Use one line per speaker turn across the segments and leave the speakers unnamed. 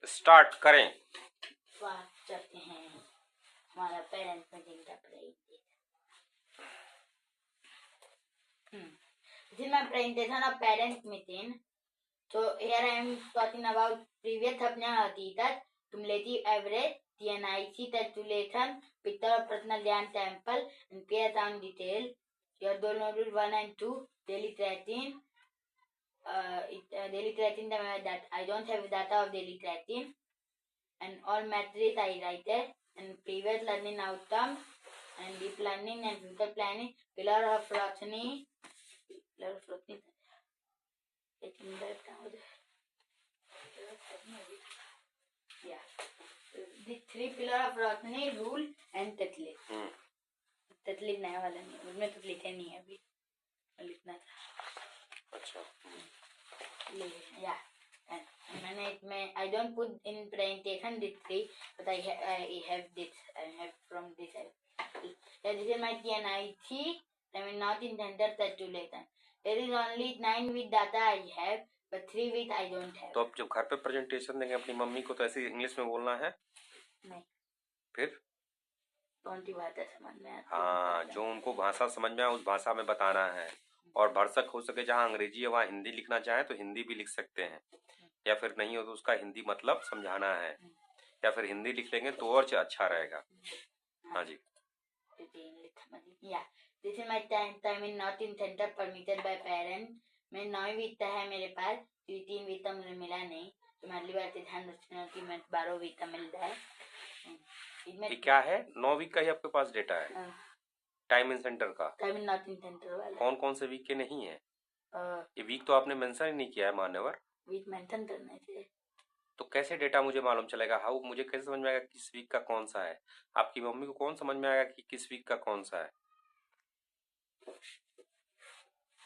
Start करें।
स्वागत करते हैं हमारा पेरेंट्स मीटिंग का This is my presentation of parents meeting. So here I am talking about previous अपने हकीकत, cumulative average, TNIC calculation, picture of personal ध्यान sample, and clear sound detail. Your दो nodule 1 and 2, daily creatine. Daily creatine that I don't have data of daily creatine, and all metrics I write it, and previous learning outcomes, and deep learning and future planning, pillar of Roshni. Yeah, the three pillar of Roshni, rule and तकलीफ. तकलीफ नया वाला नहीं, उसमें तो लिखे नहीं है अभी, लिखना था.
अच्छा.
Yeah. And मैंने इसमें I don't put in presentation this three, but I have this. I have from this. Yeah, this is my TNIC. I mean not in center calculation. There is only 9 with data I have, but 3 with I don't have.
तो अब जब घर पे presentation देंगे अपनी mummy को तो ऐसे इंग्लिश में बोलना है?
नहीं.
फिर?
कौन सी बात है समझ में आती है?
हाँ, जो उनको भाषा समझ में आए उस भाषा में बताना है. और भरसक हो सके जहाँ अंग्रेजी है वहाँ हिंदी लिखना चाहे तो हिंदी भी लिख सकते हैं, या फिर नहीं हो तो उसका हिंदी मतलब समझाना है, या फिर हिंदी लिख लेंगे तो और अच्छा रहेगा. हाँ जी.
This is my time in not in center permitted by parents. मैं 9 वीता है मेरे पास, 3 वीता मुझे मिला नहीं, तो मैं अगली बार से ध्यान रखना कि मैं 12 वीता मिलता है.
ये क्या है? 9 वीक का ही आपके पास डेटा है? टाइम इन सेंटर का?
Time in not in centre वाला.
कौन कौन से वीक के नहीं है? ये वीक तो आपने मेंशन ही नहीं किया है मान्यवर.
वीक मेंशन करना चाहिए.
तो कैसे डेटा मुझे मालूम चलेगा? हाउ मुझे कैसे समझ में आएगा किस वीक का कौन सा है? आपकी मम्मी को कौन समझ में आएगा कि किस वीक का कौन सा है?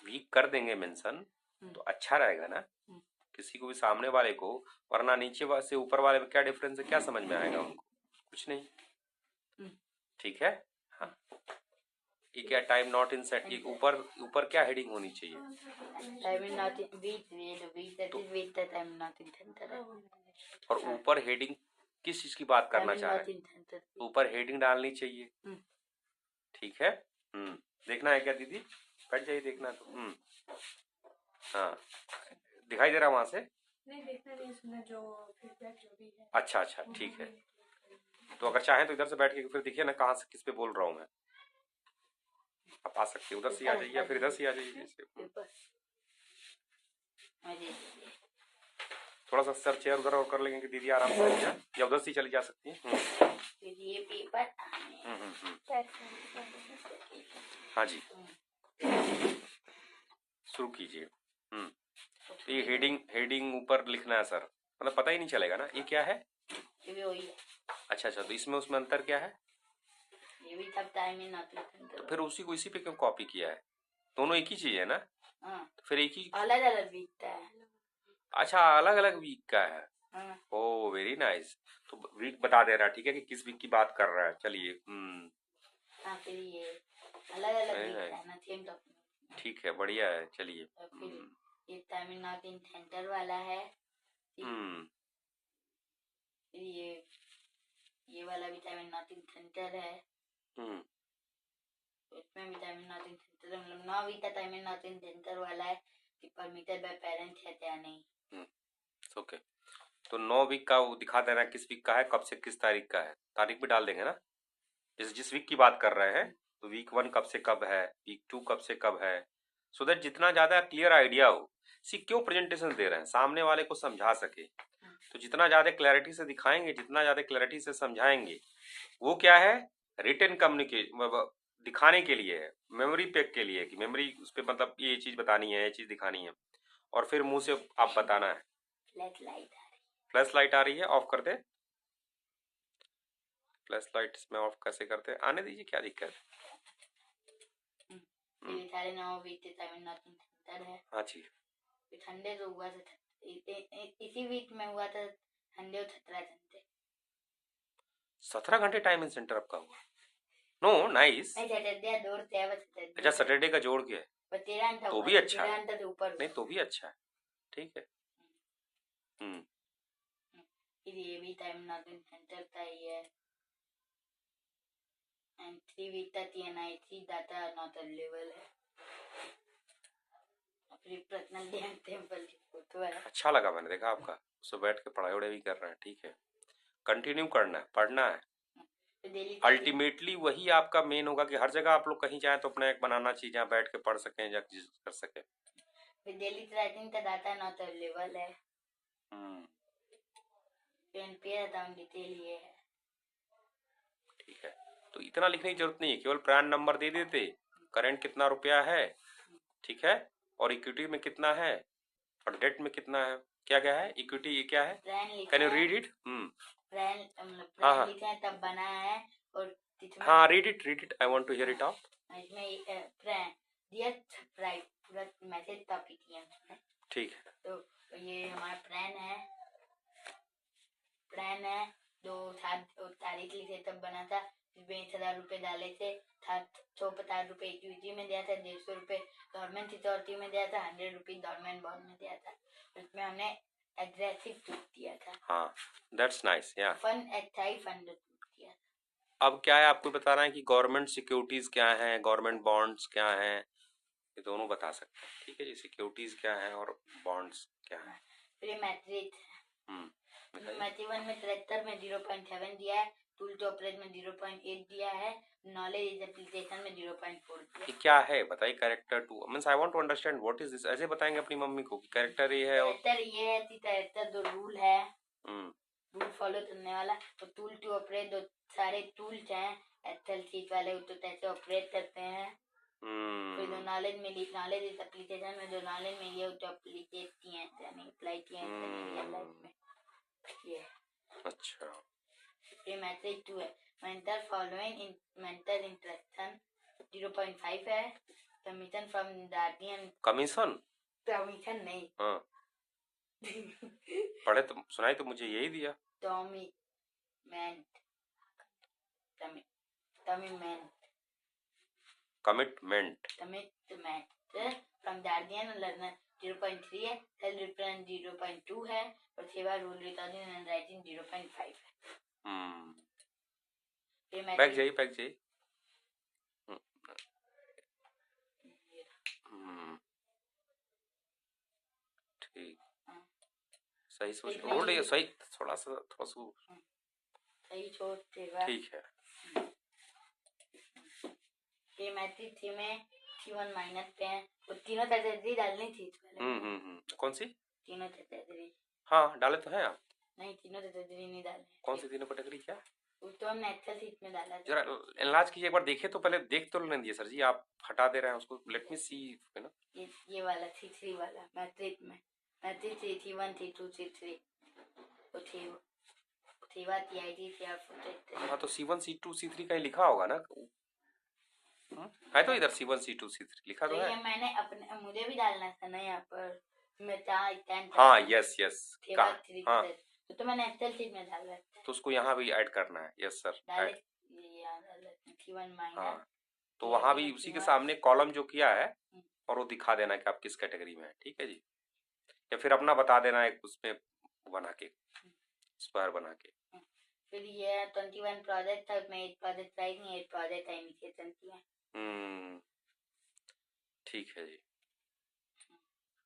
वीक कर देंगे मेंशन तो अच्छा रहेगा ना, किसी को भी सामने वाले को, वरना नीचे से ऊपर वाले में क्या डिफरेंस है क्या समझ में आएगा उनको? कुछ नहीं. ठीक है. हाँ, ये क्या टाइम नॉट इन सेट, ये ऊपर क्या हेडिंग होनी चाहिए?
Time in not in week time not in centre है.
और ऊपर हेडिंग किस चीज की बात करना चाह रहे हैं? ऊपर हेडिंग डालनी चाहिए. ठीक है. देखना है क्या दीदी? बैठ जाइए देखना तो. हाँ, दिखाई दे रहा वहां से?
नहीं देखना नहीं, सुना जो फीडबैक जो भी है.
अच्छा अच्छा ठीक है. तो अगर चाहें तो इधर से बैठ के फिर दिखिए ना कहाँ से किस पे बोल रहा हूँ मैं. आप आ सकते हैं, उधर से आ जाइए या फिर इधर से आ जाइए. थोड़ा सा सर चेयर उधर और कर लेंगे कि दीदी आराम से बैठ जाए, या उधर से चली जा सकती हैं.
ये पेपर.
हाँ जी, शुरू कीजिए. तो ये हेडिंग ऊपर लिखना है सर, मतलब पता ही नहीं चलेगा ना ये क्या है.
ये भी वही है.
अच्छा अच्छा, तो इसमें उसमें अंतर क्या है?
ये भी सब time in not in centre.
तो फिर उसी को इसी पे क्यों कॉपी किया है? दोनों एक ही चीज है ना. तो फिर एक ही
अलग अलग वीक का है.
अच्छा, अलग अलग वीक का है. ओ वेरी नाइस. तो वीक बता दे रहा है, ठीक है, कि किस वीक की बात कर रहा है. चलिए.
फिर ये अलग अलग वीक है ना, सेम डॉक्यूमेंट.
ठीक है, बढ़िया है. चलिए.
ये time in not in centre वाला है. फिर ये वाला भी time in not in centre है. इसमें भी time in not in centre, मतलब 9 वीक का time in not in centre वाला है कि परमिटेड बाय पेरेंट्स है या नहीं.
ओके. तो 9 वीक का वो दिखा देना किस वीक का है, कब से किस तारीख का है. तारीख भी डाल देंगे ना, जिस वीक की बात कर रहे हैं. तो वीक 1 कब से कब है, वीक 2 कब से कब है, सो दैट जितना ज्यादा क्लियर आइडिया हो. क्यों प्रेजेंटेशन दे रहे हैं? सामने वाले को समझा सके. तो जितना ज्यादा क्लैरिटी से दिखाएंगे, जितना ज्यादा क्लैरिटी से समझाएंगे, वो क्या है, रिटन कम्युनिकेशन दिखाने के लिए है, मेमोरी पैक के लिए, कि मेमोरी उस पर मतलब ये चीज बतानी है, ये चीज दिखानी है, और फिर मुंह से आप बताना है. फ्लैश लाइट आ रही है, ऑफ कर दे. फ्लैश लाइट इसमें ऑफ कैसे करते हैं? आने दीजिए, क्या दिक्कत है. हाँ जी.
ठंडे तो हुआ था, इसी वीक में हुआ था ठंडे, 17 घंटे.
17 घंटे टाइम इन सेंटर आपका हुआ? No nice. अच्छा, सैटरडे का जोड़ के है तो भी अच्छा है. नहीं तो भी अच्छा है. ठीक है.
फिर ये भी टाइम नॉट इन सेंटर था ये, and 3 with the TNI3 data not available है। फिर पर्सनल ध्यान टेम्पल की फोटो है।
अच्छा लगा, मैंने देखा आपका, उसमें बैठ के पढ़ाई वढ़ाई भी कर रहे हैं, ठीक है, कंटिन्यू करना है, पढ़ना है।
तो डेली
अल्टीमेटली वही आपका मेन होगा कि हर जगह आप लोग कहीं जाए तो अपना एक बनाना चाहिए जहाँ बैठ के पढ़ सकें या कर सकें।
डेली ट्रैकिंग का डाटा नॉट अवेलेबल है। एनपीआर अकाउंट डिटेल ये है।
ठीक है, तो इतना लिखने की जरूरत नहीं है, केवल प्रान नंबर दे देते, करंट कितना रुपया है, ठीक है, और इक्विटी में कितना है और डेट में कितना है, क्या क्या है इक्विटी, ये क्या है, कैन यू रीड इट?
प्रान लिखा है तब बना है, और
हाँ read it, I want to hear it out.
इसमें प्रान दिया प्राइस पूरा मैसेज था पीटीएम में,
ठीक है,
तो ये हमारा प्लान है 2 तारीख लिखे तब बना था, जिसमें 1000 रुपए डाले थे, 150 रुपए इक्विटी में दिया था, 150 रुपए गवर्नमेंट सिक्योरिटी में दिया था, 100 रुपीज गवर्नमेंट बॉन्ड में दिया था, उसमें हमने एग्रेसिव टूट दिया था।
हाँ दैट्स नाइस, या
फंड अस्थायी फंड टूट दिया था।
अब क्या है, आपको बताना है कि गवर्नमेंट सिक्योरिटीज क्या है, गवर्नमेंट बॉन्ड्स क्या है, ये दोनों बता सकते हैं, ठीक है जी, सिक्योरिटीज क्या है और बॉन्ड्स क्या है।
फिर मैट्रिक मैट्रिक 1 में 73 में 0.7 दिया है, टूल टू ऑपरेट में 0.8 दिया है, नॉलेज इज एप्लीकेशन में 0.4 दिया है।
क्या है बताइए, character 2 means I want to understand what is this, ऐसे बताएंगे अपनी मम्मी को कि कैरेक्टर ये है, और
कैरेक्टर ये है कि कैरेक्टर दो रूल है, रूल फॉलो करने वाला, तो टूल टू ऑपरेट दो सारे टूल्स हैं एक्सेल शीट वाले, तो कैसे ऑपरेट करते हैं। फिर जो नॉलेज में नॉलेज इस एप्लीकेशन में जो नॉलेज में ये तो एप्लीकेट किए हैं, यानी अप्लाई किए हैं रियल लाइफ में ये।
अच्छा,
ये मैसेज 2 है, mentor following in mentor interaction 0.5 है, कमीशन फ्रॉम गार्डियन,
कमीशन
नहीं
हाँ पढ़े तो सुनाई तो मुझे यही दिया, कमिटमेंट फ्रॉम गार्डियन लर्नर 0.3 है, सेल्फ रिफरेंस 0.2 है, और सेवा रूल रिकॉर्डिंग एंड राइटिंग 0.5 है। बैक जाइए ठीक, सही सोच होल्ड, ये सही थोड़ा सा सही छोड़ देगा, ठीक है। ये मैट्रिक 3 में T1 माइनस पे है, वो तीनों कैटेगरी डालनी थी पहले। कौन सी तीनों कैटेगरी? हाँ डाले तो हैं आप, नहीं तीनों कैटेगरी नहीं डाले। कौन सी तीनों कैटेगरी, क्या वो तो हमने एक्सेल शीट में डाला, जरा एनलार्ज कीजिए एक बार, देखे तो पहले, देख तो लेने दिए सर जी, आप हटा दे रहे हैं उसको, लेट मी सी है ना, ये वाला C3 वाला मैट्रिक में, मैट्रिक T1 T2 T3 वो T1 TID TR4। हाँ तो C1 C2 C3 का ही लिखा होगा ना, है तो इधर C1 C2 C3 लिखा तो है। मैंने अपने मुझे भी डालना था ना यहाँ पर, मैं हाँ यस हाँ तो मैंने एक्सेल शीट में डाला है, तो उसको यहाँ भी ऐड करना है, यस सर ऐड, हाँ तो वहाँ भी उसी के सामने कॉलम जो किया है और वो दिखा देना कि आप किस कैटेगरी में है, ठीक है जी, या फिर अपना बता देना एक उसमें बना के स्क्वायर बना के। फिर ये 21 प्रोजेक्ट था, उसमें 8 प्रोजेक्ट राइटिंग 8 प्रोजेक्ट इनिशिएशन किए। ठीक है जी,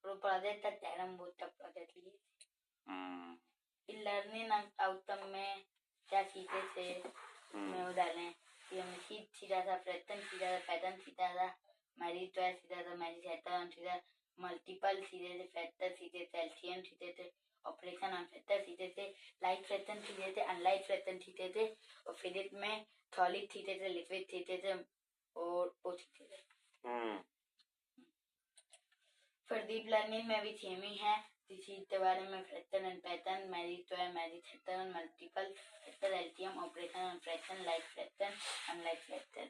वो प्रोजेक्ट था टैरम बोर्ड का प्रोजेक्ट लिए। फिर लर्निंग आउटकम में क्या सीखे थे मैं वो डालें कि हमने सीधा था, पैटर्न सीधा था, पैटर्न सीधा था, मैरिज ट्वाइस सीधा था, मैरिज हैटन सीधा, मल्टीपल सीधे थे, फैक्टर सीधे थे, एलसीएम सीधे थे, ऑपरेशन ऑन फैक्टर सीधे थे, लाइट फैक्टर सीधे थे, अनलाइट फैक्टर सीधे थे, और फिजिक्स में सॉलिड सीधे थे, लिक्विड सीधे थे, और वो सीधे थे। फिर डीप लर्निंग में भी सेम ही है, इसी के बारे में फ्रैक्शन एंड पैटर्न, मैरिज तो है, marriage factor, multiple factor, LCM, operation on fraction, like fraction, unlike fraction.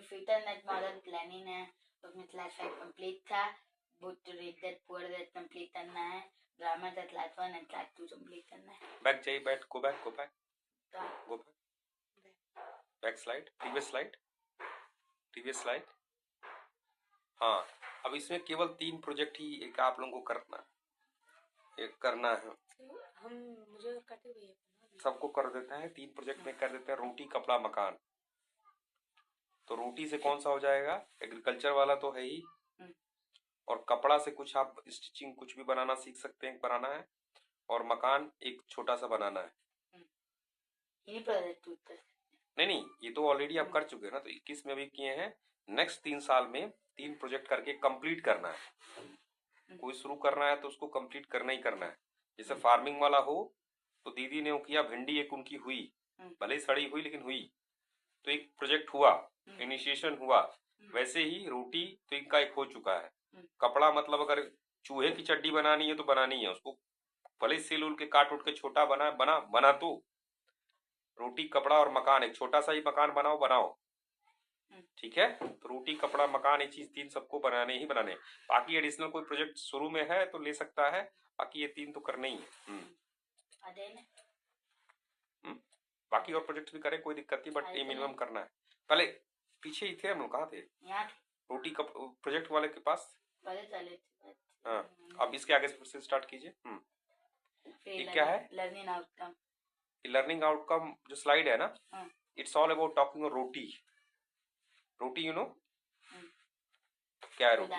Future net model planning है, उसमें क्लास 5 कंप्लीट था, book to read that poor that complete करना है, ग्रामर का क्लास 1 एंड क्लास 2 कंप्लीट करना है। बैक जाइए, back go back back slide, previous slide. हाँ अब इसमें केवल 3 प्रोजेक्ट ही आप लोगों को करना, ये करना है,
हम मुझे और काटे हुए हैं ना।
सबको कर देता है, 3 प्रोजेक्ट में कर देते हैं, रोटी कपड़ा मकान। तो रोटी से कौन सा हो जाएगा, एग्रीकल्चर वाला तो है ही, और कपड़ा से कुछ आप स्टिचिंग कुछ भी बनाना सीख सकते हैं, बनाना है, और मकान एक छोटा सा बनाना है।
ये प्रोजेक्ट उत्तर
नहीं नहीं, ये तो ऑलरेडी आप कर चुके हैं ना, तो 21 में भी किए हैं। नेक्स्ट 3 साल में 3 प्रोजेक्ट करके कंप्लीट करना है। कोई शुरू करना है तो उसको कंप्लीट करना ही करना है। जैसे फार्मिंग वाला हो तो दीदी ने वो किया, भिंडी एक उनकी हुई, भले ही सड़ी हुई लेकिन हुई, तो एक प्रोजेक्ट हुआ, इनिशिएशन हुआ। वैसे ही रोटी तो इनका एक हो चुका है। कपड़ा मतलब अगर चूहे की चड्डी बनानी है तो बनानी है उसको, भले सिल उल के काट उठ के छोटा बना तो रोटी कपड़ा और मकान, एक छोटा सा ही मकान बनाओ, ठीक है। तो रोटी कपड़ा मकान ये चीज 3 सबको बनाने ही बनाने। बाकी एडिशनल कोई प्रोजेक्ट शुरू में है तो ले सकता है, बाकी ये 3 तो करने ही है। बाकी और प्रोजेक्ट भी करें, कोई दिक्कत नहीं, बट ये मिनिमम करना है। पहले पीछे ही थे हम लोग, कहाँ थे? रोटी का प्रोजेक्ट वाले के पास। हाँ, अब इसके आगे से स्टार्ट कीजिए। ये क्या है? लर्निंग आउटकम जो स्लाइड है ना, it's all about talking roti. Roti you know क्या है रोटी?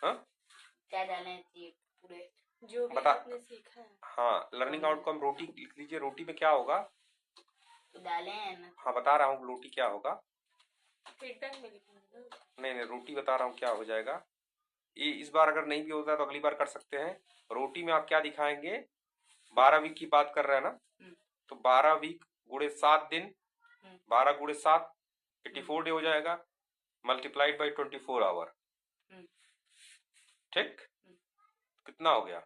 हाँ,
क्या डालना चाहिए पूरे
जो भी
बता।
आपने सीखा है।
हाँ, लर्निंग आउटकम रोटी लिख लीजिए। रोटी में क्या होगा
तो डाले हैं ना।
हाँ, बता रहा हूँ रोटी क्या होगा।
फीडबैक में लिखूंगा ना।
नहीं, रोटी बता रहा हूँ क्या हो जाएगा। ये इस बार अगर नहीं भी होता तो अगली बार कर सकते हैं। रोटी में आप क्या दिखाएंगे, 12 वीक की बात कर रहे हैं ना, तो 12 वीक गुणे 7 दिन, 12 गुणे 7 84 डे हो जाएगा, मल्टीप्लाइड बाई 24 आवर। ठीक, कितना हो गया?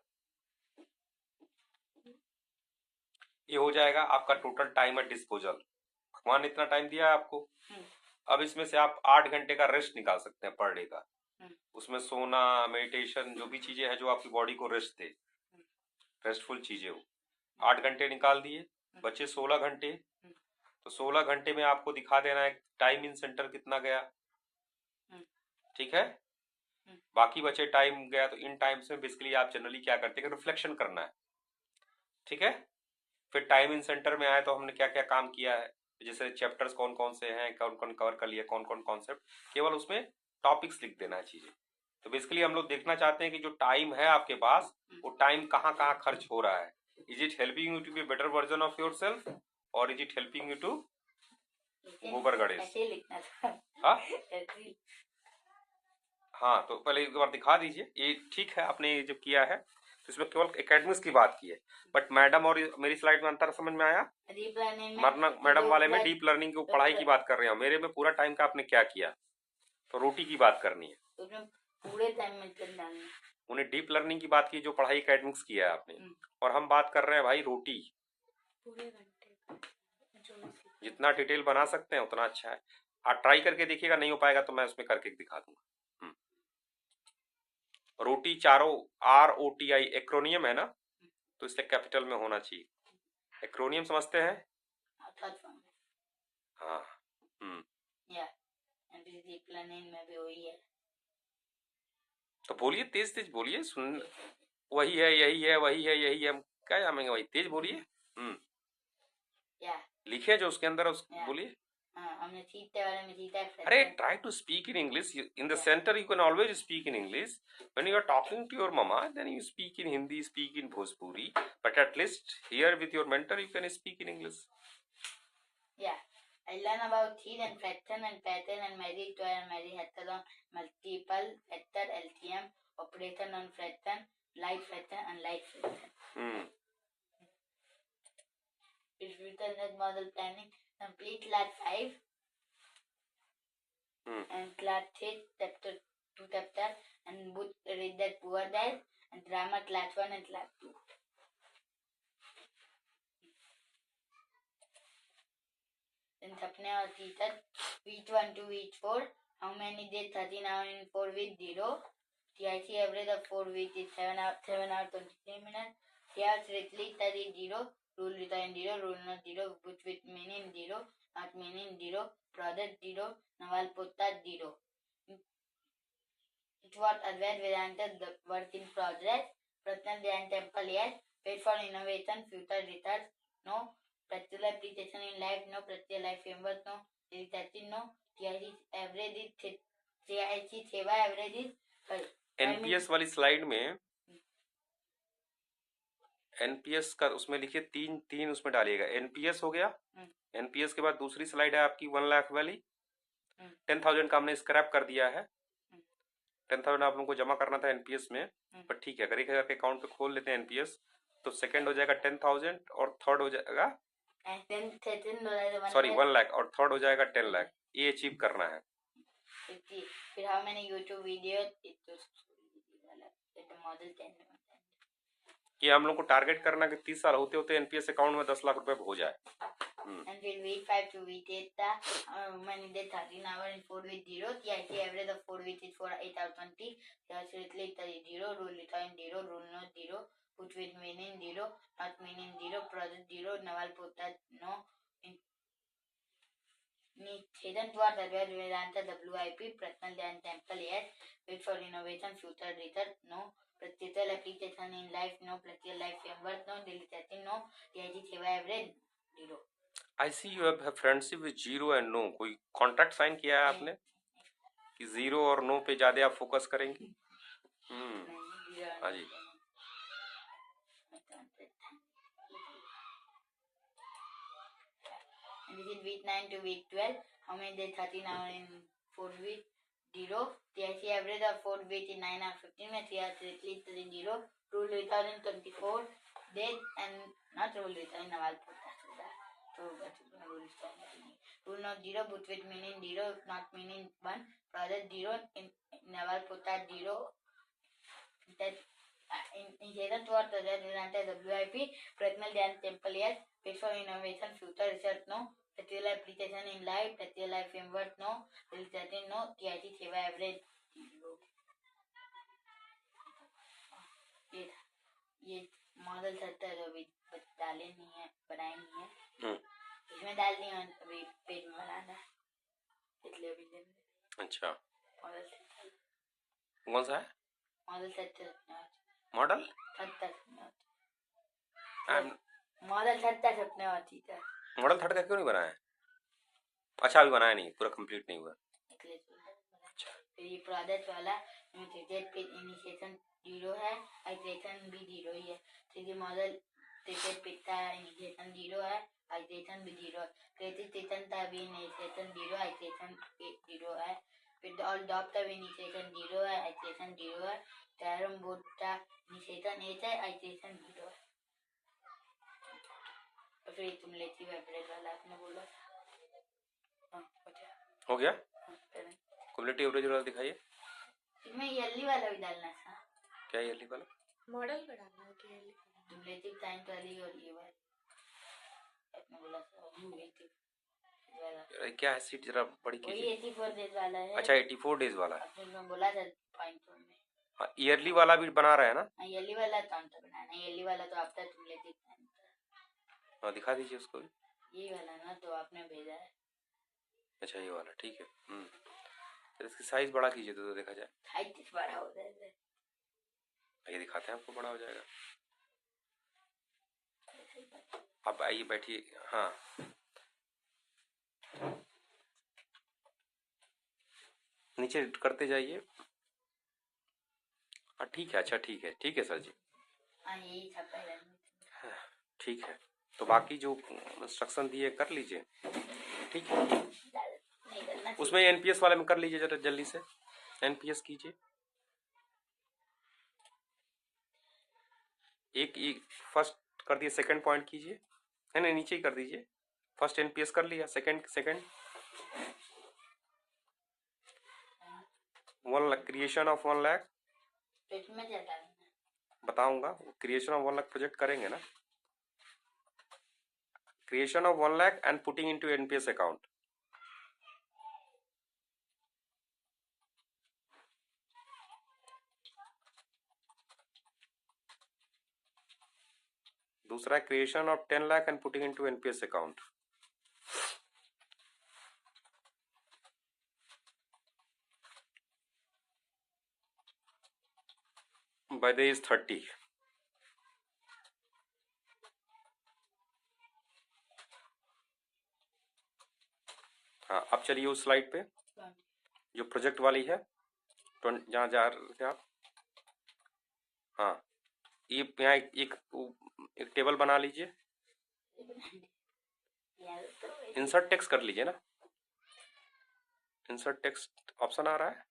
ये हो जाएगा आपका टोटल टाइम एट डिस्पोजल। भगवान ने इतना टाइम दिया है आपको। अब इसमें से आप 8 घंटे का रेस्ट निकाल सकते हैं पर डे का। उसमें सोना, मेडिटेशन, जो भी चीजें हैं जो आपकी बॉडी को रेस्ट दे, रेस्टफुल चीजें हो, 8 घंटे निकाल दिए, बचे 16 घंटे। तो 16 घंटे में आपको दिखा देना है टाइम इन सेंटर कितना गया, ठीक है। बाकी बचे टाइम गया, तो इन टाइम्स में बेसिकली आप जनरली क्या करते हैं, रिफ्लेक्शन करना है, ठीक है। फिर टाइम इन सेंटर में आए तो हमने क्या क्या काम किया है, जैसे चैप्टर्स कौन कौन से हैं, कौन कौन कवर कर लिया, कौन कौन कॉन्सेप्ट, केवल उसमें टॉपिक्स लिख देना है चीजें। तो बेसिकली हम लोग देखना चाहते हैं कि जो टाइम है आपके पास, वो टाइम कहाँ कहाँ खर्च हो रहा है। Is it helping you to be better version of yourself, और is it helping you to गोबर गणेश? हाँ हाँ, तो पहले एक बार दिखा दीजिए। ये ठीक है, आपने जो किया है तो इसमें केवल एकेडमिक्स की बात की है, बट मैडम और मेरी स्लाइड में अंतर समझ में आया? मैडम वाले में डीप लर्निंग की पढ़ाई की बात कर रहे हैं, मेरे में पूरा टाइम का आपने क्या किया, तो रोटी की बात करनी है।
पूरे टाइम में डालना,
उन्हें डीप लर्निंग की बात की जो पढ़ाई एकेडमिक्स किया है आपने, और हम बात कर रहे हैं भाई रोटी।
पूरे घंटे जो
जितना डिटेल बना सकते हैं उतना अच्छा है। आप ट्राई करके देखिएगा, नहीं हो पाएगा तो मैं उसमें करके दिखा दूंगा। रोटी चारों ROTI एक्रोनियम है ना, तो इससे कैपिटल में होना चाहिए। एक्रोनियम समझते हैं? हाँ, तो बोलिए, तेज तेज बोलिए, सुन। वही है, यही है, वही है, यही है, हम क्या जानेंगे, वही तेज बोलिए। लिखे जो उसके अंदर, उसको बोलिए।
हमने सीते वाले में सीता है।
अरे try to speak in English, in the centre you can always speak in English, when you are talking to your mama then you speak in Hindi, speak in Bhojpuri, but at least here with your mentor you can speak in English.
Yeah, I learn about theory and fraction and pattern and Marie square and Marie heptagon, multiple factor, LCM, operation on fraction, light fraction and light fraction. It's written as model planning, complete class 5 and class 6 chapter 2 chapter, and both read that poor dice and grammar class 1 and class 2. Then Sapne or teacher, week 1 to week 4, how many days 13 hours in 4 weeks 0. TIC average of 4 weeks is 7 hours 23 minutes. Here strictly 30 0, rule written 0, rule not 0, which with meaning 0, not meaning 0, project 0, Naval Putta 0. It was Advaita Vedanta, the work in progress. Pratnal Dhyan Temple, yes. Wait for innovation, future research, no. Practical application in life, no. Practical life framework, no. Research, no. TIC average is TIC सेवा average is
NPS वाली slide में NPS का उसमें लिखिए तीन उसमें डालिएगा। NPS हो गया, एनपीएस के बाद दूसरी स्लाइड है आपकी 1 लाख वाली। 10,000 का हमने स्क्रैप कर दिया है। 10,000 आप लोगों को जमा करना था एनपीएस में, पर ठीक है, अगर 1,000 के अकाउंट पे खोल लेते हैं एनपीएस तो सेकंड हो जाएगा 10,000 और थर्ड हो जाएगा सॉरी 1 लाख और थर्ड हो जाएगा 10 लाख। ये अचीव करना है।
फिर how many YouTube video model 10
कि हम लोग को टारगेट करना कि 30 साल होते होते एनपीएस अकाउंट में 10 लाख रुपए हो जाए।
And we'll wait 5 to wait 8 many day 13 hour and 4 with 0 TIC average of 4 with is for 8 out 20 absolutely 0 rule return 0 rule no 0 put with meaning 0 not meaning 0 project 0 naval putta no Nichetan towards Advaita Vedanta WIP Pratnal Dhyan Temple yes wait for innovation future research no practical application in life no practical life framework no daily setting no TIC seva average 0
I see you have friendship with zero and no. कोई contract sign किया है आपने कि zero और no पे ज्यादा आप focus करेंगी? हाँ जी।
This is week 9 to week 12. How many days? 13 hours in 4 week 0. TIC average of 4 week in 9 hours 15 minutes. Here at least in 0. Rule 2024 days and not rule in Naval Rule not 0, but with meaning 0, not meaning 1. Project 0 in Naval Putta 0. That in Jason towards the WIP, Pratnal Dhyan Temple, yes. Space for innovation, future research, no. Practical application in life, practical life framework, no. Research, no. TIC seva average 0. ये model 70 अभी डाले नहीं है, बनाए नहीं है। इसमें डालनी है, अभी पेज में बनाना है, इसलिए अभी दिन।
अच्छा,
मॉडल
कौन सा है?
मॉडल 70
मॉडल
70 मॉडल 70 अपने होती है।
मॉडल 30 का क्यों नहीं बनाया? अच्छा, अभी बनाया नहीं, पूरा कंप्लीट नहीं हुआ।
अच्छा, फिर ये प्रोजेक्ट वाला इनिशिएशन 0 है, आइटरेशन भी 0 ही है। थ्री मॉडल क्रिकेट पिता इनिशिएशन 0 है, आइटरेशन भी 0 है। क्रिएटिव स्टेशन का भी इनिशिएशन 0, आइटरेशन 0 है। फिर ऑल डॉप का भी इनिशिएशन 0 है, आइटरेशन 0 है। कैरम बोर्ड का इनिशिएशन 8 है, आइटरेशन 0 है। और फिर क्युमुलेटिव एवरेज वाला आपने बोला
हो गया। क्युमुलेटिव एवरेज वाला दिखाइए।
इसमें ईयरली वाला भी डालना था।
क्या ईयरली वाला?
मॉडल का डालना है कि ईयरली?
क्युमुलेटिव टाइम वाली और ये वाला आपने बोला था क्युमुलेटिव वाला।
क्या है सीट जरा बड़ी कीजिए।
84 डेज वाला है।
अच्छा, 84 डेज वाला है।
आपने बोला था पॉइंट में।
हाँ, ईयरली वाला भी बना रहे हैं ना?
हाँ, ईयरली वाला कौन सा बनाना है? ईयरली वाला तो आपका क्युमुलेटिव टाइम था।
हाँ, दिखा दीजिए उसको भी।
ये वाला ना तो आपने भेजा है।
अच्छा, ये वाला ठीक है। तो इसकी साइज बड़ा कीजिए तो देखा जाए।
साइज बड़ा हो जाएगा।
ये दिखाते हैं आपको, बड़ा हो जाएगा। अब आइए बैठिए। हाँ, नीचे करते जाइए। हाँ ठीक है। अच्छा ठीक है, ठीक है सर जी।
हाँ, यही था पहले।
ठीक है, तो बाकी जो इंस्ट्रक्शन दिए कर लीजिए। ठीक है, उसमें एनपीएस वाले में कर लीजिए जरा जल्दी से। एनपीएस कीजिए। एक फर्स्ट कर दिए, सेकंड पॉइंट कीजिए। नहीं, नीचे ही कर दीजिए। फर्स्ट एनपीएस कर लिया, second 1 lakh creation of 1 lakh बताऊंगा। क्रिएशन ऑफ 1 लाख प्रोजेक्ट करेंगे ना। Creation of 1 lakh and putting into NPS account. दूसरा creation of 10 lakh and putting into NPS account. by the is 30। हाँ, अब चलिए उस स्लाइड पे जो प्रोजेक्ट वाली है, जहाँ जा रहे थे आप। हाँ, ये यहाँ एक टेबल बना लीजिए, इंसर्ट टेक्स्ट कर लीजिए ना, इंसर्ट टेक्स्ट ऑप्शन आ रहा है।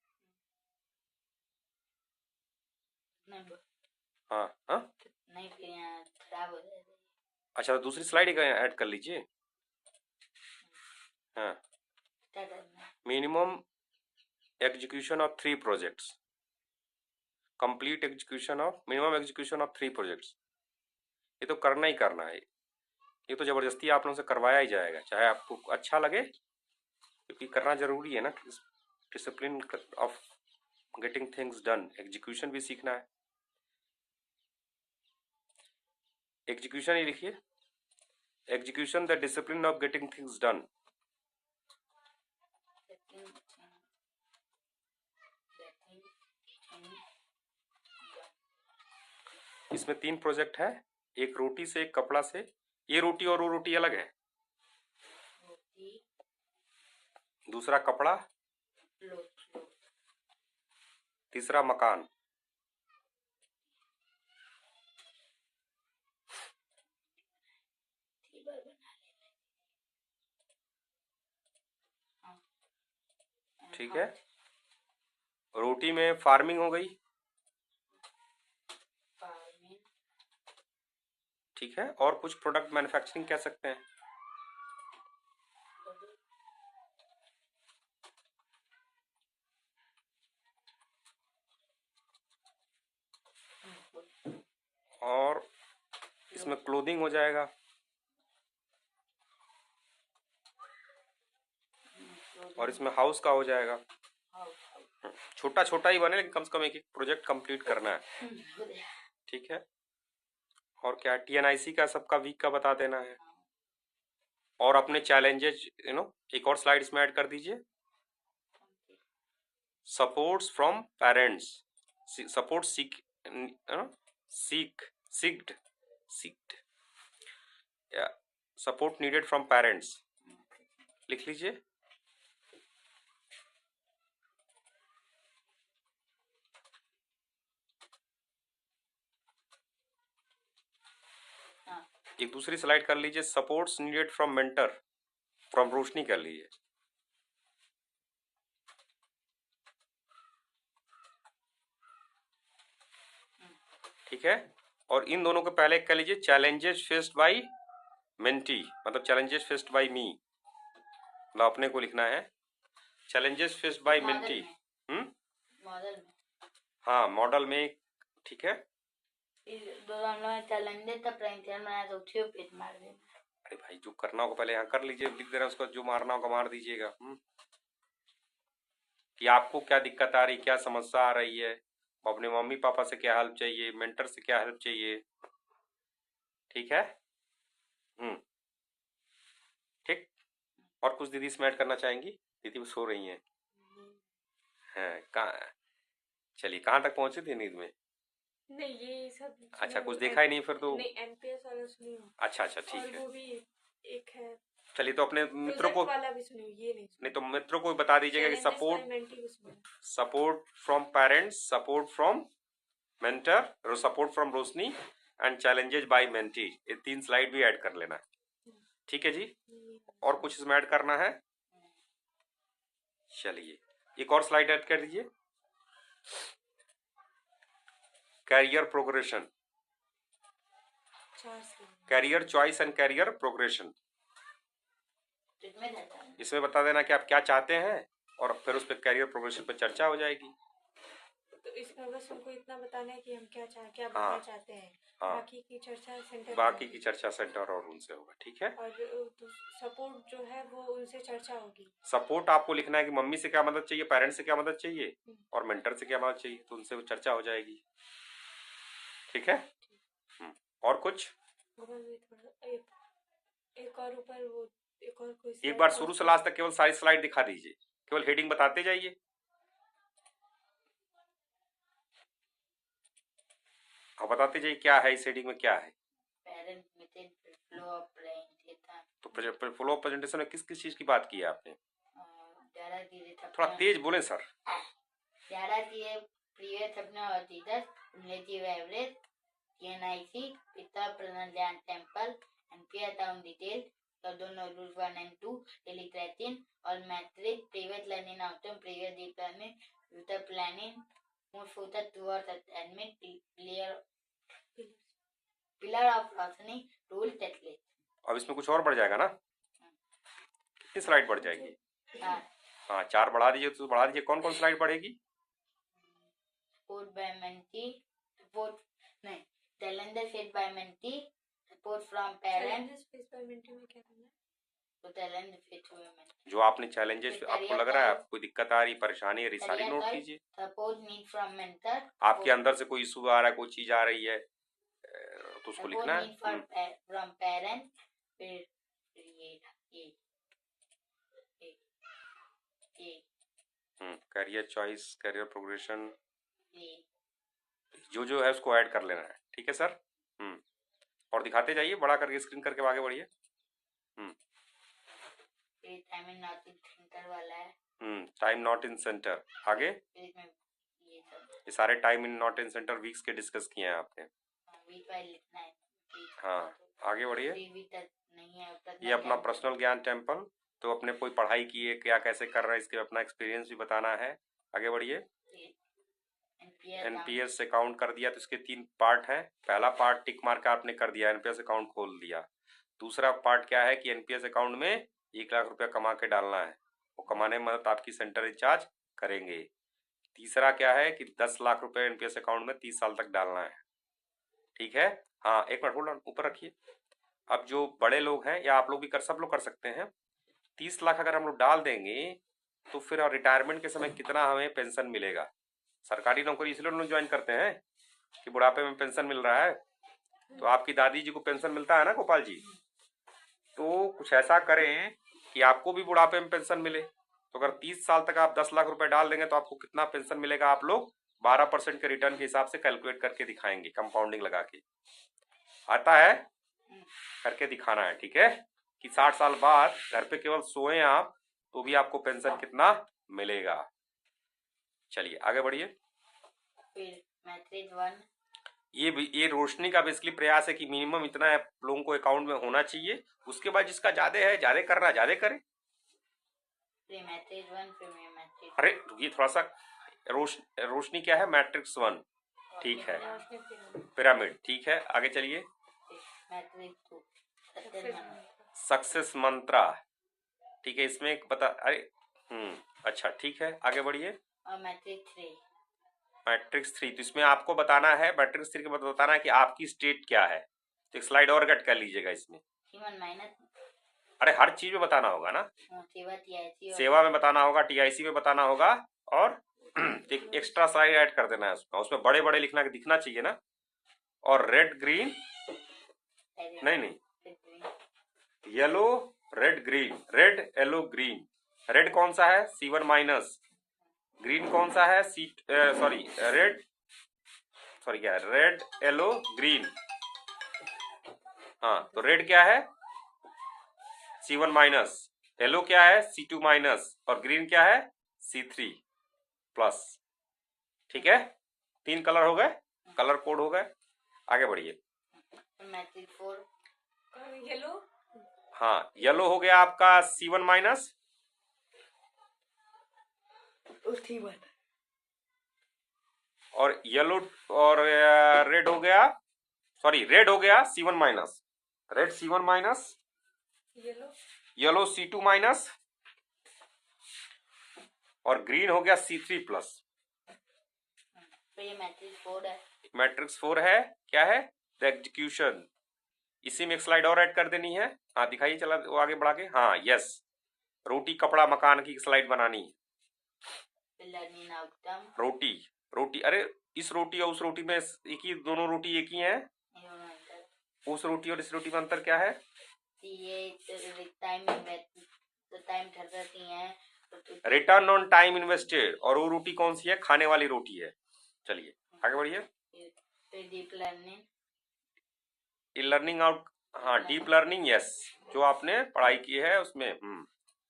हाँ हाँ,
नहीं फिर यहाँ खराब हो जाएगा।
अच्छा तो दूसरी स्लाइड ऐड कर लीजिए। हाँ,
क्या करना है?
Minimum execution of 3 projects, complete execution of minimum execution of 3 projects. ये तो करना ही करना है, ये तो जबरदस्ती आप लोगों से करवाया ही जाएगा, चाहे आपको अच्छा लगे, क्योंकि करना जरूरी है ना, discipline of getting things done, execution भी सीखना है। एग्जीक्यूशन ही लिखिए, execution the discipline of getting things done. इसमें 3 प्रोजेक्ट है, एक रोटी से, एक कपड़ा से। ये रोटी और वो रोटी अलग है। दूसरा कपड़ा, तीसरा मकान। ठीक है, रोटी में फार्मिंग हो गई, ठीक है, और कुछ प्रोडक्ट मैन्युफैक्चरिंग कह सकते हैं। और इसमें क्लोथिंग हो जाएगा, और इसमें हाउस का हो जाएगा। छोटा छोटा ही बने, लेकिन कम से कम एक एक प्रोजेक्ट कंप्लीट करना है, ठीक है। और क्या, TNIC का सबका वीक का बता देना है, और अपने चैलेंजेस एक और स्लाइड इसमें ऐड कर दीजिए। सपोर्ट्स फ्रॉम पेरेंट्स, सपोर्ट सीक्ड या सपोर्ट नीडेड फ्रॉम पेरेंट्स, लिख लीजिए। एक दूसरी स्लाइड कर लीजिए, supports needed from mentor, from Roshni कर लीजिए। ठीक है, और इन दोनों को पहले कर लीजिए, चैलेंजेस फेस्ड बाय मेंटी, मतलब चैलेंजेस फेस्ड बाय मी, मतलब अपने को लिखना है, challenges faced by mentee.
Model में,
हाँ मॉडल में, ठीक है।
चैलेंजेस का प्रेजेंटेशन बनाया तो उठियो पेज मार देना।
अरे भाई, जो करना होगा पहले यहाँ कर लीजिए, लिख देना, उसको जो मारना होगा मार दीजिएगा। कि आपको क्या दिक्कत आ रही, क्या समस्या आ रही है, अपने मम्मी पापा से क्या हेल्प चाहिए, मेंटर से क्या हेल्प चाहिए, ठीक है। ठीक, और कुछ दीदी इसमें ऐड करना चाहेंगी? दीदी वो सो रही हैं। हैं कहाँ, चलिए कहाँ तक पहुंचे थे नींद में?
नहीं ये सब
अच्छा, कुछ देखा ही नहीं फिर तो।
नहीं, NPS वाला सुनी हूँ।
अच्छा अच्छा, ठीक
और
है।
वो भी एक है,
चलिए तो अपने मित्रों को,
वाला भी सुनी हूँ, ये नहीं
तो मित्रों को बता दीजिएगा कि support from parents, support from mentor, और support from Roshni, and challenges by mentee, ये 3 स्लाइड भी ऐड कर लेना, ठीक है जी। और कुछ इसमें ऐड करना है? चलिए एक और स्लाइड ऐड कर दीजिए, career progression, career choice and career progression. इसमें बता देना कि आप क्या चाहते हैं, और फिर उस पर कैरियर प्रोग्रेशन पे चर्चा हो जाएगी।
तो इसमें बस उनको इतना बताना है कि हम क्या
हाँ,
बनना चाहते हैं।
हाँ,
बाकी की चर्चा
सेंटर और उनसे होगा, ठीक है।
और सपोर्ट जो है वो उनसे चर्चा होगी।
सपोर्ट आपको लिखना है कि मम्मी से क्या मदद चाहिए, पेरेंट्स से क्या मदद चाहिए, और मेंटर से क्या मदद चाहिए, तो उनसे चर्चा हो जाएगी, ठीक है। और कुछ
एक और ऊपर वो एक और कोई
एक बार शुरू से लास्ट तक केवल सारी स्लाइड दिखा दीजिए, केवल हेडिंग बताते जाइए। अब बताते जाइए क्या है इस हेडिंग में, क्या है। तो फ्लो ऑफ प्रेजेंटेशन में किस किस चीज की बात की है आपने?
ज़्यादा चीजें
थोड़ा तेज बोले सर।
ज़्यादा चीजें प्रीवियस अपने और चीजें cumulative average, TNIC, Pita Pranadyan Temple, NPR Town Detail, दोनों rule 1 and 2, daily creatine, all matrix, previous learning outcome, previous deep learning, future planning, move further towards admit, pillar of roshni, rule checklist.
अब इसमें कुछ और बढ़ जाएगा ना? कितनी slide बढ़ जाएगी? हाँ 4 बढ़ा दीजिए, तो बढ़ा दीजिए। कौन कौन स्लाइड बढ़ेगी?
Support by mentee, support नहीं, challenges faced by mentee, support from parent,
Challenges faced by mentee में क्या करना है?
तो challenges faced by mentee,
जो आपने चैलेंजेस, आपको लग रहा है आपको दिक्कत आ रही, परेशानी है, सारी नोट कीजिए।
support need from mentor,
आपके अंदर से कोई इशू आ रहा है, कोई चीज आ रही है, तो उसको
support
लिखना
need
है।
from parent, फिर ये
करियर चॉइस, करियर प्रोग्रेशन,
ये
जो है उसको ऐड कर लेना है। ठीक है सर। और दिखाते जाइए, बड़ा करके स्क्रीन करके आगे बढ़िए।
Time in not in centre वाला है।
टाइम नॉट इन सेंटर आगे। ये सारे time in not in centre weeks के डिस्कस किए हैं आपने।
वीक वाइज लिखना है।
हाँ आगे बढ़िए।
नहीं है
ये अपना पर्सनल ज्ञान टेम्पल, तो अपने कोई पढ़ाई की है क्या, कैसे कर रहा है, इसके अपना एक्सपीरियंस भी बताना है। आगे बढ़िए। एनपीएस अकाउंट कर दिया, तो इसके 3 पार्ट हैं। पहला पार्ट टिक मार के आपने कर दिया, एनपीएस अकाउंट खोल दिया। दूसरा पार्ट क्या है कि एनपीएस अकाउंट में 1 लाख रुपया कमा के डालना है, वो कमाने में मदद आपकी सेंटर इंचार्ज करेंगे। तीसरा क्या है कि 10 लाख रुपए एनपीएस अकाउंट में 30 साल तक डालना है। ठीक है। हाँ 1 मिनट होल्ड ऑन, ऊपर रखिए। अब जो बड़े लोग हैं, या आप लोग भी सब लोग कर सकते हैं, 30 लाख अगर हम लोग डाल देंगे तो फिर रिटायरमेंट के समय कितना हमें पेंशन मिलेगा। सरकारी नौकरी इसलिए लोग ज्वाइन करते हैं कि बुढ़ापे में पेंशन मिल रहा है। तो आपकी दादी जी को पेंशन मिलता है ना गोपाल जी, तो कुछ ऐसा करें कि आपको भी बुढ़ापे में पेंशन मिले। तो अगर 30 साल तक आप 10 लाख रुपए डाल देंगे तो आपको कितना पेंशन मिलेगा, आप लोग 12% के रिटर्न के हिसाब से कैलकुलेट करके दिखाएंगे, कंपाउंडिंग लगा के। आता है, करके दिखाना है। ठीक है कि 60 साल बाद घर पे केवल सोए आप तो भी आपको पेंशन कितना मिलेगा। चलिए आगे बढ़िए। ये रोशनी का बेसिकली प्रयास है कि मिनिमम इतना है लोगों को अकाउंट में होना चाहिए। उसके बाद जिसका ज्यादा है, ज्यादा करना, ज्यादा करे। अरे ये थोड़ा सा रोशनी क्या है, मैट्रिक्स 1 ठीक है, पिरामिड ठीक है। आगे चलिए। सक्सेस मंत्रा ठीक है, इसमें बता, अरे अच्छा ठीक है आगे बढ़िए। मैट्रिक्स 3, तो इसमें आपको बताना है, मैट्रिक्स 3 के बाद बताना है कि आपकी स्टेट क्या है। तो एक स्लाइड और कट कर लीजिएगा इसमें। अरे हर चीज में बताना होगा ना, सेवा में बताना होगा, टीआईसी में बताना होगा, और एक एक्स्ट्रा स्लाइड ऐड कर देना है उसमें बड़े बड़े लिखना दिखना चाहिए ना। और रेड ग्रीन नहीं yellow red green, red yellow green. Red कौन सा है, C1 माइनस। ग्रीन कौन सा है, रेड क्या है, रेड येलो ग्रीन। हाँ तो रेड क्या है, C1 माइनस, येलो क्या है, C2 माइनस, और ग्रीन क्या है, C3 प्लस। ठीक है, 3 कलर हो गए, कलर कोड हो गए। आगे बढ़िए।
येलो,
हाँ येलो हो गया आपका C1 माइनस, और येलो और रेड हो गया, रेड हो गया C1 minus, red C1 minus, yellow C2 minus, और ग्रीन हो गया C3 प्लस।
तो ये
मैट्रिक्स 4 है। क्या है, द एग्जीक्यूशन। इसी में एक स्लाइड और ऐड कर देनी है। हाँ दिखाइए, चला वो आगे बढ़ा के। हाँ यस, रोटी कपड़ा मकान की स्लाइड बनानी है। रोटी अरे इस रोटी और उस रोटी में एक ही, दोनों रोटी एक ही है। उस रोटी और इस रोटी में अंतर क्या है,
ये टाइम ठहरती है।
रिटर्न ऑन टाइम इन्वेस्टेड, और वो रोटी कौन सी है, खाने वाली रोटी है। चलिए आगे बढ़िए।
डीप लर्निंग,
लर्निंग आउट, हाँ डीप लर्निंग, यस जो आपने पढ़ाई की है उसमें।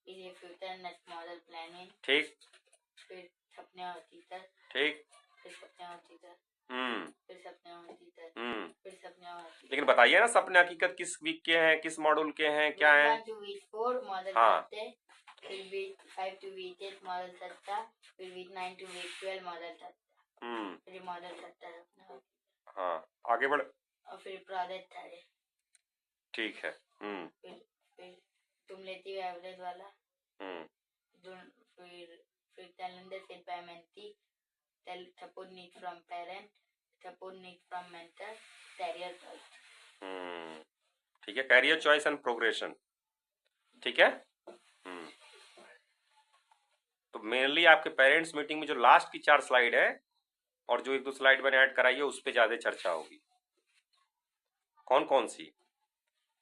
फिर ये फ्यूचर नेक्स्ट मॉडल प्लानिंग,
ठीक
फिर सपने और चीतर,
ठीक।
फिर सपने और चीतर,
हम्म
फिर सपने और चीतर,
हम्म।
फिर सपने और चीतर।
लेकिन बताइए ना सपने हकीकत किस वीक के हैं, किस मॉड्यूल के हैं, क्या
वीक
है?
1 to वीक 4 मॉडल
हाँ।
सत्ते, फिर वीक 5 to वीक 8 मॉडल सत्ता, फिर वीक 9 to वीक 12 मॉडल सत्ता, फिर मॉडल सत्ता सपना,
हाँ आगे बढ़।
और फिर प्रोजेक्ट था ये।
ठीक है।
फिर cumulative एवरेज वाला, फिर talented set by mentee, support need from parent, support need from mentor, career choice।
ठीक है, कैरियर चॉइस एंड प्रोग्रेशन। ठीक है। तो मेनली आपके पेरेंट्स मीटिंग में जो लास्ट की 4 स्लाइड है और जो 1-2 स्लाइड मैंने ऐड कराई है उस पर ज्यादा चर्चा होगी। कौन कौन सी?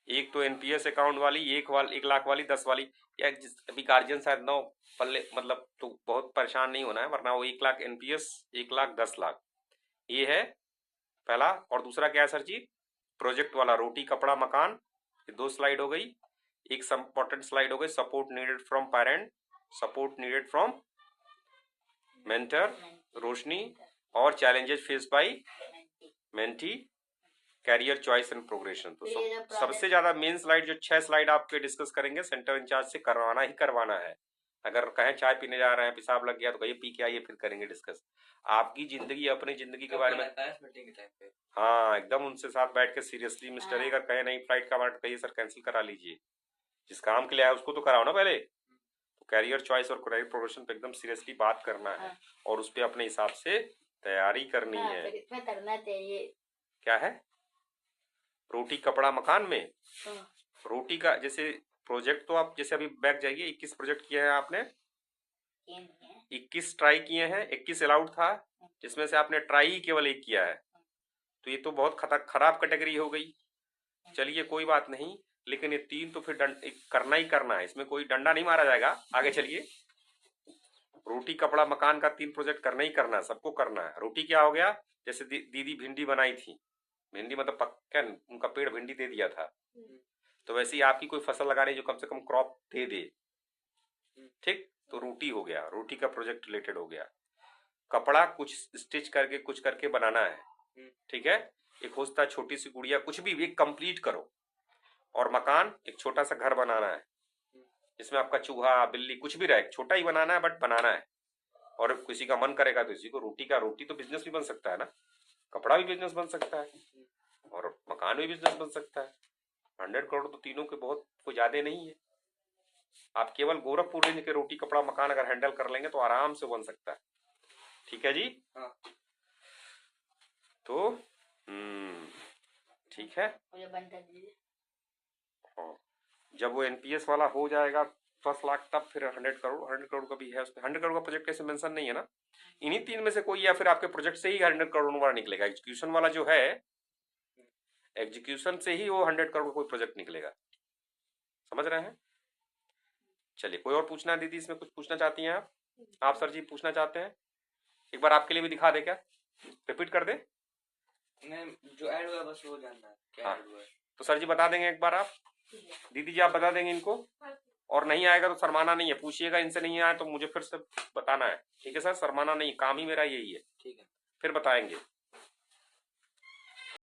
एक तो एनपीएस अकाउंट वाली, 1 लाख वाली, 10 वाली, या अभी गार्जियन शायद 9 पल्ले, मतलब तो बहुत परेशान नहीं होना है, वरना वो 1 लाख एनपीएस, 1 लाख 10 लाख, ये है पहला। और दूसरा क्या है सर जी? प्रोजेक्ट वाला, रोटी कपड़ा मकान, ये 2 स्लाइड हो गई। एक इम्पोर्टेंट स्लाइड हो गई, support needed from parent, support needed from mentor Roshni, और challenges face by mentee, career choice and progression. तो सबसे ज्यादा मेन स्लाइड जो 6 स्लाइड आपके डिस्कस करेंगे सेंटर इंचार्ज से करवाना ही करवाना है। अगर कहें चाय पीने जा रहे हैं, पेशाब लग गया तो कहिए पी के आइए, फिर करेंगे डिस्कस आपकी जिंदगी, अपनी जिंदगी के बारे में। हाँ एकदम उनसे साथ बैठ के सीरियसली मिस्टर, अगर कहे नहीं फ्लाइट का वार्ड कहिए सर कैंसिल करा लीजिए, जिस काम के लिए आया उसको तो कराओ ना पहले। तो कैरियर चॉइस और कैरियर प्रोग्रेशन पे एकदम सीरियसली बात करना है और उस पर अपने हिसाब से तैयारी करनी है।
इसमें करना चाहिए
क्या है? रोटी कपड़ा मकान में रोटी का जैसे प्रोजेक्ट, तो आप जैसे अभी बैक जाइए, 21 प्रोजेक्ट किए हैं आपने, 21 ट्राई किए हैं, 21 अलाउड था, जिसमें से आपने ट्राई ही केवल 1 किया है, तो ये तो बहुत खराब कैटेगरी हो गई। चलिए कोई बात नहीं, लेकिन ये 3 तो फिर करना ही करना है, इसमें कोई डंडा नहीं मारा जाएगा। आगे चलिए, रोटी कपड़ा मकान का 3 प्रोजेक्ट करना ही करना है, सबको करना है। रोटी क्या हो गया? जैसे दीदी भिंडी बनाई थी, भिंडी मतलब पक्का उनका पेड़ भिंडी दे दिया था, तो वैसे ही आपकी कोई फसल लगाने जो कम से कम क्रॉप दे दे, ठीक, तो रोटी हो गया, रोटी का प्रोजेक्ट रिलेटेड हो गया। कपड़ा कुछ स्टिच करके कुछ करके बनाना है, ठीक है। एक होता है छोटी सी गुड़िया, कुछ भी एक कंप्लीट करो। और मकान एक छोटा सा घर बनाना है, जिसमें आपका चूहा बिल्ली कुछ भी रहे, छोटा ही बनाना है बट बनाना है। और किसी का मन करेगा तो इसी को रोटी तो बिजनेस भी बन सकता है ना, कपड़ा भी बिजनेस बन सकता है और मकान भी बिजनेस बन सकता है। 100 करोड़ तो तीनों के बहुत कोई ज्यादा नहीं है। आप केवल गोरखपुर रेंज के रोटी कपड़ा मकान अगर हैंडल कर लेंगे तो आराम से बन सकता है। ठीक है जी। हाँ। तो ठीक है, जब वो एनपीएस वाला हो जाएगा 10 लाख, तब फिर 100 करोड़ का भी है उसमें। 100 करोड़ का प्रोजेक्ट कैसे मेंशन नहीं है ना, इन्हीं 3 में से कोई, या फिर आपके प्रोजेक्ट से ही 100 करोड़ वाला निकलेगा। एग्जीक्यूशन वाला जो है, एग्जीक्यूशन से ही वो 100 करोड़ का कोई प्रोजेक्ट निकलेगा, समझ रहे हैं। चलिए, कोई और पूछना है दीदी, इसमें कुछ पूछना चाहती हैं आप सर जी पूछना चाहते हैं? एक बार आपके लिए भी दिखा दे, क्या रिपीट कर दे? नहीं, जो ऐड हुआ बस वो जानना है क्या ऐड हुआ है। तो सर जी बता देंगे एक बार, आप दीदी जी आप बता देंगे इनको, और नहीं आएगा तो शर्माना नहीं है, पूछिएगा इनसे नहीं आया तो मुझे फिर से बताना है, ठीक है सर, शर्माना नहीं, काम ही मेरा यही है, ठीक है, फिर बताएंगे।